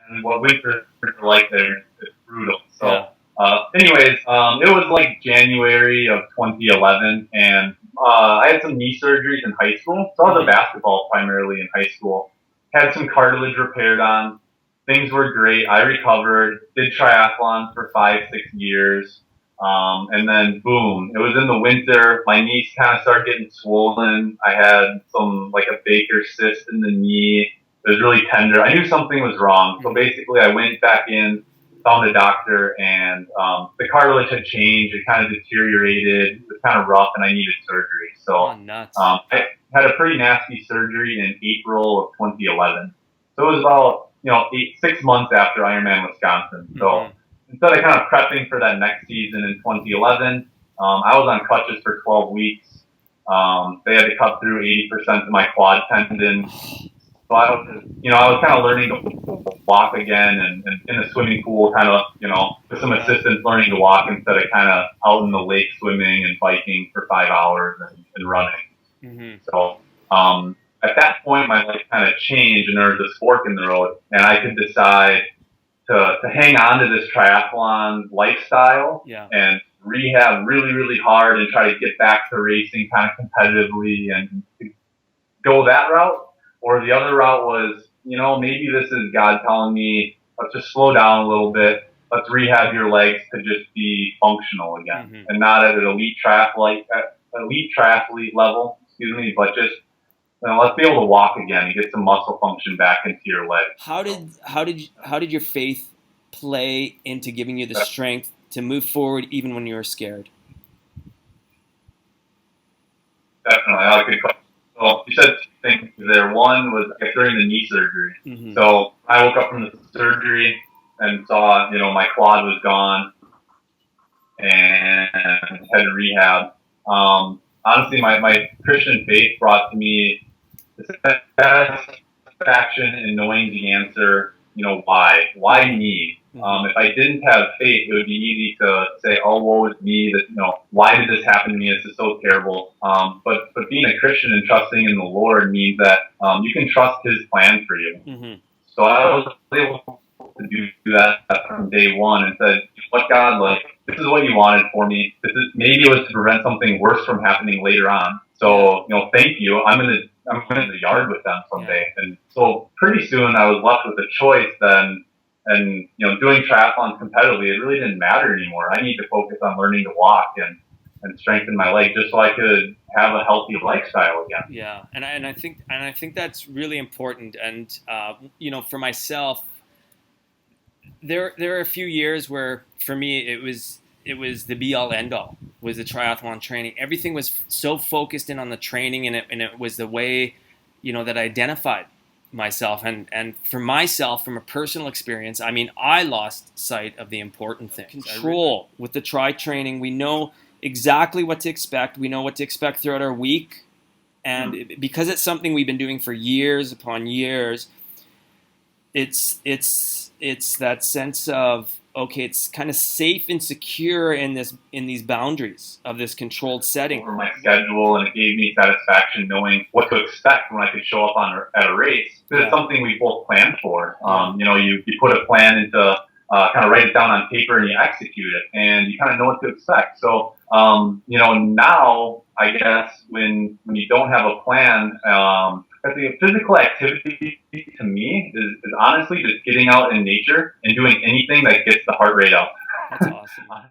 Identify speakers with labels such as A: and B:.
A: and what winters are like there is brutal.
B: Yeah.
A: So, it was like January of 2011, and I had some knee surgeries in high school. So I was a
B: Hmm.
A: basketball primarily in high school. Had some cartilage repaired on. Things were great. I recovered. Did triathlon for 5, 6 years. And then boom, it was in the winter. My knees kind of started getting swollen. I had like a Baker cyst in the knee. It was really tender. I knew something was wrong. So basically I went back in, found a doctor, and the cartilage had changed. It kind of deteriorated. It was kind of rough, and I needed surgery.
B: Oh,
A: So
B: nuts.
A: I had a pretty nasty surgery in April of 2011. So it was about 6 months after Ironman Wisconsin. So
B: Hmm.
A: instead of kind of prepping for that next season in 2011, I was on crutches for 12 weeks. They had to cut through 80% of my quad tendon. So I was kind of learning to walk again, and in the swimming pool, kind of, with some assistance, learning to walk instead of kind of out in the lake swimming and biking for 5 hours and running.
B: Hmm.
A: So at that point, my life kind of changed, and there was this fork in the road, and I could decide to hang on to this triathlon lifestyle
B: Yeah.
A: and rehab really, really hard and try to get back to racing kind of competitively and go that route. Or the other route was, maybe this is God telling me, let's just slow down a little bit. Let's rehab your legs to just be functional again,
B: Hmm.
A: and not at an elite triathlete level, but just let's be able to walk again and get some muscle function back into your legs. So
B: How did your faith play into giving you the strength to move forward even when you were scared?
A: definitely, I like good question. So you said two things there. One was, I guess, during the knee surgery.
B: Hmm.
A: So I woke up from the surgery and saw, my quad was gone and had to rehab. Honestly, my Christian faith brought to me the satisfaction in knowing the answer. Why? Why me? If I didn't have faith, it would be easy to say, "Oh, woe is me." That why did this happen to me? This is so terrible. But being a Christian and trusting in the Lord means that you can trust His plan for you.
B: Hmm.
A: So I was able to do that from day one and said, "What God, like, this is what you wanted for me. Maybe it was to prevent something worse from happening later on. So thank you. I'm in the yard with them someday." And so pretty soon I was left with a choice then. And doing triathlons competitively, it really didn't matter anymore. I need to focus on learning to walk and strengthen my leg just so I could have a healthy lifestyle again.
B: Yeah, and I think that's really important. And for myself, there are a few years where for me it was the be all end all was the triathlon training. Everything was so focused in on the training, and it was the way that I identified myself. And for myself, from a personal experience, I mean, I lost sight of the important things. Control with the tri training. We know exactly what to expect. We know what to expect throughout our week. And because it's something we've been doing for years upon years, it's that sense of, okay, it's kind of safe and secure in these boundaries of this controlled setting.
A: Over my schedule, and it gave me satisfaction knowing what to expect when I could show up at a race. Because it's something we both planned for. You put a plan into kind of write it down on paper and you execute it, and you kind of know what to expect. So now I guess when you don't have a plan, I think physical activity to me is honestly just getting out in nature and doing anything that gets the heart rate up.
B: That's awesome.